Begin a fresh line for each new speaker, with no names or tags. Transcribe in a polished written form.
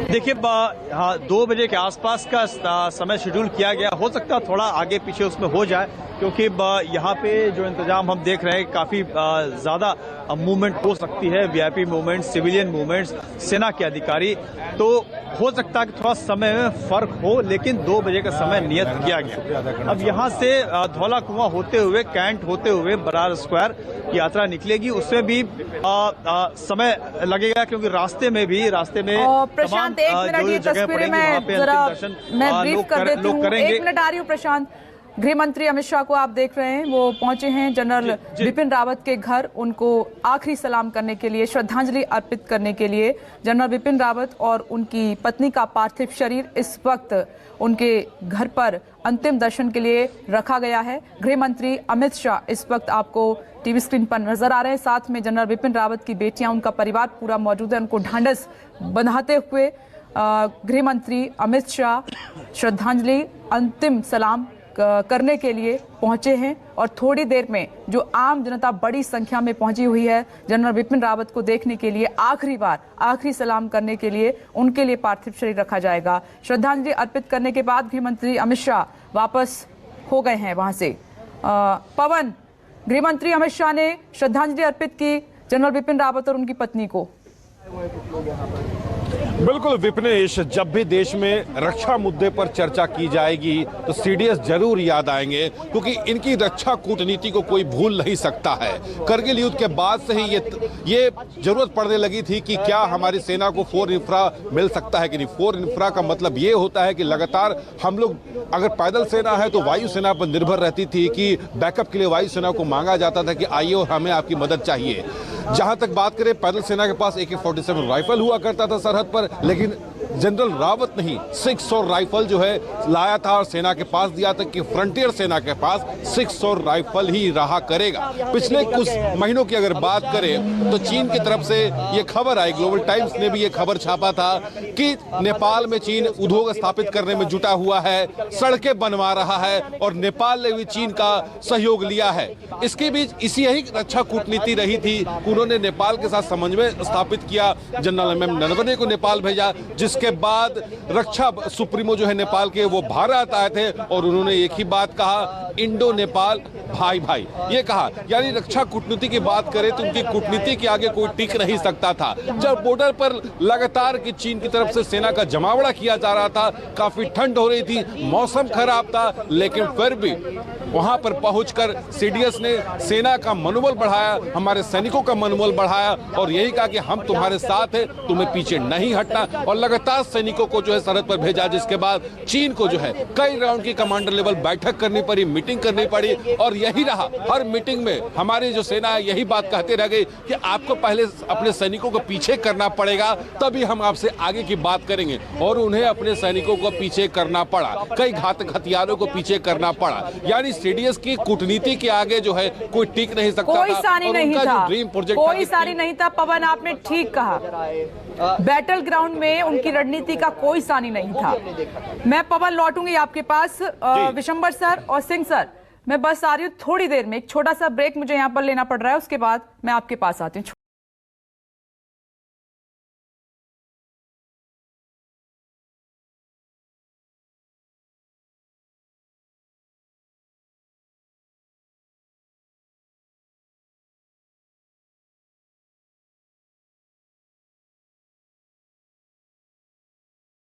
देखिए, हाँ, 2 बजे के आसपास का समय शेड्यूल किया गया। हो सकता है थोड़ा आगे पीछे उसमें हो जाए, क्योंकि यहाँ पे जो इंतजाम हम देख रहे हैं काफी ज्यादा मूवमेंट हो सकती है, वीआईपी मूवमेंट, सिविलियन मूवमेंट्स, सेना के अधिकारी, तो हो सकता है कि थोड़ा समय में फर्क हो, लेकिन 2 बजे का समय नियत किया गया। अब यहाँ से धौला कुआं होते हुए, कैंट होते हुए बरार स्क्वायर की यात्रा निकलेगी। उसमें भी समय लगेगा, क्योंकि रास्ते में
प्रशांत, एक मिनट, ये तस्वीरें मैं ब्रीफ कर देती हूँ। 1 मिनट आ रही हूँ प्रशांत। गृह मंत्री अमित शाह को आप देख रहे हैं, वो पहुंचे हैं जनरल बिपिन रावत के घर, उनको आखिरी सलाम करने के लिए, श्रद्धांजलि अर्पित करने के लिए। जनरल बिपिन रावत और उनकी पत्नी का पार्थिव शरीर इस वक्त उनके घर पर अंतिम दर्शन के लिए रखा गया है। गृह मंत्री अमित शाह इस वक्त आपको टीवी स्क्रीन पर नजर आ रहे हैं। साथ में जनरल बिपिन रावत की बेटियां, उनका परिवार पूरा मौजूद है। उनको ढांढस बंधाते हुए गृह मंत्री अमित शाह श्रद्धांजलि, अंतिम सलाम करने के लिए पहुंचे हैं। और थोड़ी देर में जो आम जनता बड़ी संख्या में पहुंची हुई है जनरल बिपिन रावत को देखने के लिए, आखिरी सलाम करने के लिए, उनके लिए पार्थिव शरीर रखा जाएगा। श्रद्धांजलि अर्पित करने के बाद गृह मंत्री अमित शाह वापस हो गए हैं वहां से। पवन, गृह मंत्री अमित शाह ने श्रद्धांजलि अर्पित की जनरल बिपिन रावत और उनकी पत्नी को।
बिल्कुल विपनेश, जब भी देश में रक्षा मुद्दे पर चर्चा की जाएगी तो सीडीएस जरूर याद आएंगे, क्योंकि इनकी रक्षा कूटनीति को कोई भूल नहीं सकता है। करगिल युद्ध के बाद से ही ये जरूरत पड़ने लगी थी कि क्या हमारी सेना को फोर इंफ्रा मिल सकता है कि नहीं। फोर इंफ्रा का मतलब ये होता है कि लगातार हम लोग, अगर पैदल सेना है तो वायुसेना पर निर्भर रहती थी, कि बैकअप के लिए वायुसेना को मांगा जाता था कि आइए और हमें आपकी मदद चाहिए। जहां तक बात करें, पैदल सेना के पास AK-47 राइफल हुआ करता था सरहद पर, लेकिन जनरल रावत नहीं 600 राइफल जो है लाया था और सेना के पास दिया था कि फ्रंटियर सेना के पास 600 राइफल ही रहा करेगा। पिछले कुछ महीनों की अगर बात करें तो चीन की तरफ से ये खबर आई, ग्लोबल टाइम्स ने भी ये खबर छापा था कि नेपाल में चीन उद्योग स्थापित करने में जुटा हुआ है, सड़कें बनवा रहा है और नेपाल ने भी चीन का सहयोग लिया है। इसके बीच यही रक्षा कूटनीति रही थी। उन्होंने नेपाल के साथ समन्वय स्थापित किया, जनरल MM नरवणे को नेपाल भेजा, जिसके बाद रक्षा सुप्रीमो जो है नेपाल के, वो भारत आए थे और उन्होंने एक ही बात कहा, इंडो नेपाल भाई भाई, ये कहा। यानी रक्षा कूटनीति की बात करें तो उनकी कूटनीति के आगे कोई टिक नहीं सकता था। जब बॉर्डर पर लगातार की चीन की तरफ से सेना का जमावड़ा किया जा रहा था, काफी ठंड हो रही थी, मौसम खराब था, लेकिन फिर भी वहां पर पहुंचकर सीडीएस ने सेना का मनोबल बढ़ाया, हमारे सैनिकों का मनोबल बढ़ाया और यही कहा कि हम तुम्हारे साथ हैं, तुम्हें पीछे नहीं हटना, और लगातार सैनिकों को जो है सरहद पर भेजा। जिसके बाद चीन को जो है कई राउंड की कमांडर लेवल बैठक करनी पड़ी, मीटिंग करनी पड़ी, और यही रहा। हर मीटिंग में हमारी जो सेना है यही बात कहते रह गई कि आपको पहले अपने सैनिकों को पीछे करना पड़ेगा, तभी हम आपसे आगे की बात करेंगे। और उन्हें अपने सैनिकों को पीछे करना पड़ा, कई घातक हथियारों को पीछे करना पड़ा। यानी सीडीएस की कूटनीति के आगे जो है कोई टिक नहीं सकता,
कोई सानी नहीं था,
ड्रीम प्रोजेक्ट
कोई सानी नहीं था। पवन, आपने ठीक कहा, बैटल ग्राउंड में उनकी रणनीति का कोई सानी नहीं था। मैं पवन लौटूंगी आपके पास। विशंबर सर और सिंह सर, मैं बस आ रही हूँ थोड़ी देर में, एक छोटा सा ब्रेक मुझे यहाँ पर लेना पड़ रहा है, उसके बाद मैं आपके पास आती हूँ।